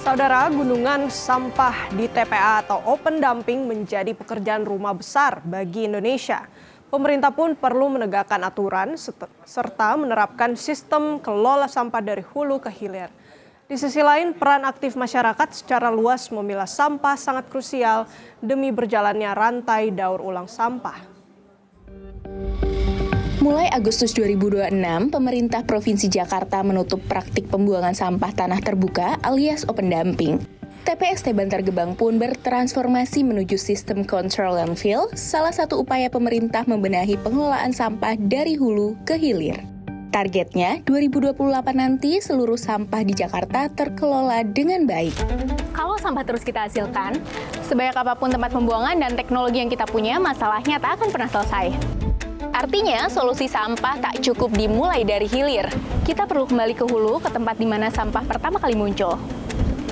Saudara, gunungan sampah di TPA atau open dumping menjadi pekerjaan rumah besar bagi Indonesia. Pemerintah pun perlu menegakkan aturan serta menerapkan sistem kelola sampah dari hulu ke hilir. Di sisi lain, peran aktif masyarakat secara luas memilah sampah sangat krusial demi berjalannya rantai daur ulang sampah. Mulai Agustus 2026, pemerintah Provinsi Jakarta menutup praktik pembuangan sampah tanah terbuka alias open dumping. TPST Bantar Gebang pun bertransformasi menuju sistem control landfill, salah satu upaya pemerintah membenahi pengelolaan sampah dari hulu ke hilir. Targetnya, 2028 nanti seluruh sampah di Jakarta terkelola dengan baik. Kalau sampah terus kita hasilkan, sebanyak apapun tempat pembuangan dan teknologi yang kita punya, masalahnya tak akan pernah selesai. Artinya, solusi sampah tak cukup dimulai dari hilir. Kita perlu kembali ke hulu, ke tempat di mana sampah pertama kali muncul.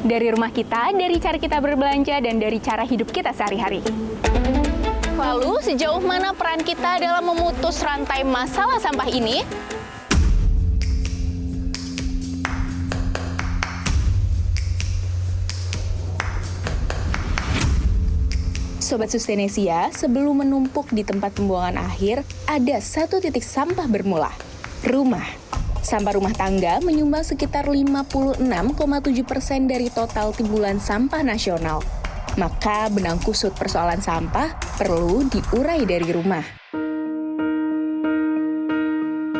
Dari rumah kita, dari cara kita berbelanja, dan dari cara hidup kita sehari-hari. Lalu, sejauh mana peran kita dalam memutus rantai masalah sampah ini? Sobat Sustainsia, sebelum menumpuk di tempat pembuangan akhir, ada satu titik sampah bermula, rumah. Sampah rumah tangga menyumbang sekitar 56,7% dari total timbulan sampah nasional. Maka benang kusut persoalan sampah perlu diurai dari rumah.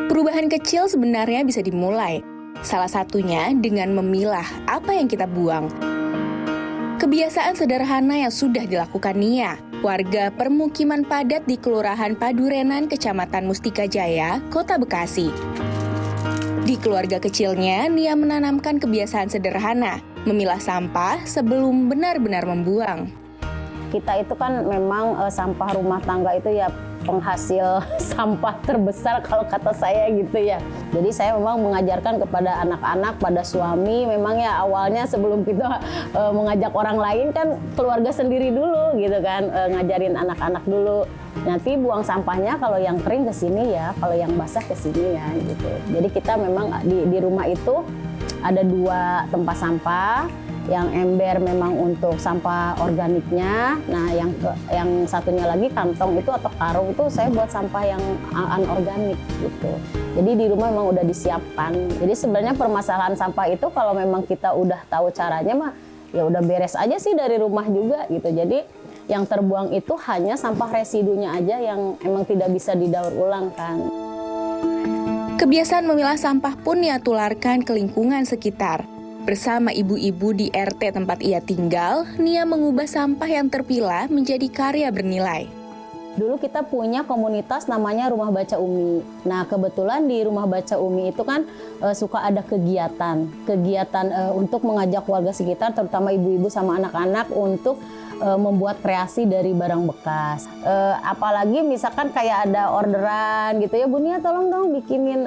Perubahan kecil sebenarnya bisa dimulai, salah satunya dengan memilah apa yang kita buang. Kebiasaan sederhana yang sudah dilakukan Nia, warga permukiman padat di Kelurahan Padurenan, Kecamatan Mustika Jaya, Kota Bekasi. Di keluarga kecilnya, Nia menanamkan kebiasaan sederhana, memilah sampah sebelum benar-benar membuang. Kita itu kan memang sampah rumah tangga itu ya penghasil sampah terbesar kalau kata saya gitu ya. Jadi saya memang mengajarkan kepada anak-anak, pada suami, memang ya awalnya sebelum kita mengajak orang lain kan keluarga sendiri dulu gitu kan, ngajarin anak-anak dulu. Nanti buang sampahnya kalau yang kering ke sini ya, kalau yang basah ke sini ya gitu. Jadi kita memang di rumah itu ada 2 tempat sampah. Yang ember memang untuk sampah organiknya, nah yang satunya lagi kantong itu atau karung itu saya buat sampah yang anorganik gitu. Jadi di rumah memang udah disiapkan. Jadi sebenarnya permasalahan sampah itu kalau memang kita udah tahu caranya mah ya udah beres aja sih dari rumah juga gitu. Jadi yang terbuang itu hanya sampah residunya aja yang emang tidak bisa didaur ulang kan. Kebiasaan memilah sampah pun Nia tularkan ke lingkungan sekitar. Bersama ibu-ibu di RT tempat ia tinggal, Nia mengubah sampah yang terpilah menjadi karya bernilai. Dulu kita punya komunitas namanya Rumah Baca Umi. Nah kebetulan di Rumah Baca Umi itu kan suka ada kegiatan untuk mengajak warga sekitar, terutama ibu-ibu sama anak-anak untuk membuat kreasi dari barang bekas. Apalagi misalkan kayak ada orderan gitu ya, Bu Nia tolong dong bikinin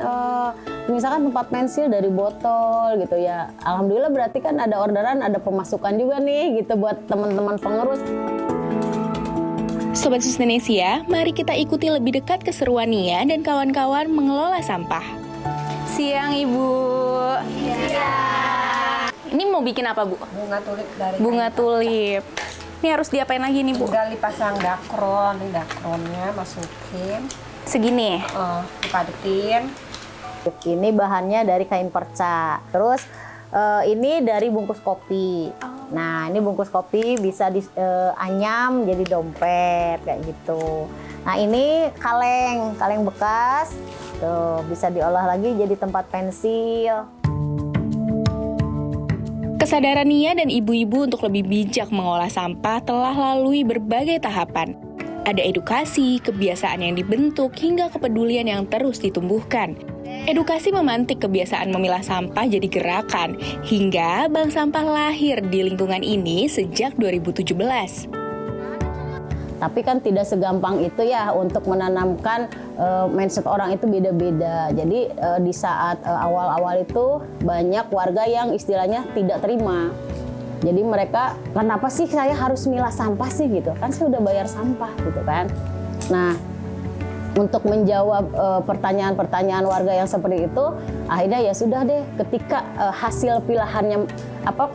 misalkan tempat pensil dari botol gitu ya. Alhamdulillah berarti kan ada orderan, ada pemasukan juga nih gitu buat teman-teman pengurus. Sobat Sustainsia, mari kita ikuti lebih dekat keseruan Nia dan kawan-kawan mengelola sampah. Siang, Ibu. Siang. Ini mau bikin apa, Bu? Bunga tulip dari Bunga tulip. Ini harus diapain lagi nih, Bu? tinggal dipasang dakron, ini dakronnya masukin, Segini. dipadetin. Ini bahannya dari kain perca. Terus ini dari bungkus kopi. Nah ini bungkus kopi bisa dianyam jadi dompet kayak gitu. Nah ini kaleng bekas. Tuh bisa diolah lagi jadi tempat pensil. Kesadaran Nia dan ibu-ibu untuk lebih bijak mengolah sampah telah lalui berbagai tahapan. Ada edukasi, kebiasaan yang dibentuk, hingga kepedulian yang terus ditumbuhkan. Edukasi memantik kebiasaan memilah sampah jadi gerakan, hingga bank sampah lahir di lingkungan ini sejak 2017. Tapi kan tidak segampang itu ya untuk menanamkan mindset orang itu beda-beda. Jadi di saat awal-awal itu banyak warga yang istilahnya tidak terima. Jadi mereka, kenapa sih saya harus milah sampah sih gitu? Kan saya udah bayar sampah gitu kan. Nah Untuk menjawab pertanyaan-pertanyaan warga yang seperti itu, akhirnya ya sudah deh, ketika hasil pilihannya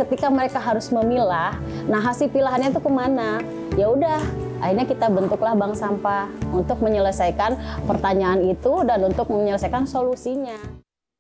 ketika mereka harus memilah, nah hasil pilihannya itu kemana? Ya udah, akhirnya kita bentuklah bank sampah untuk menyelesaikan pertanyaan itu dan untuk menyelesaikan solusinya.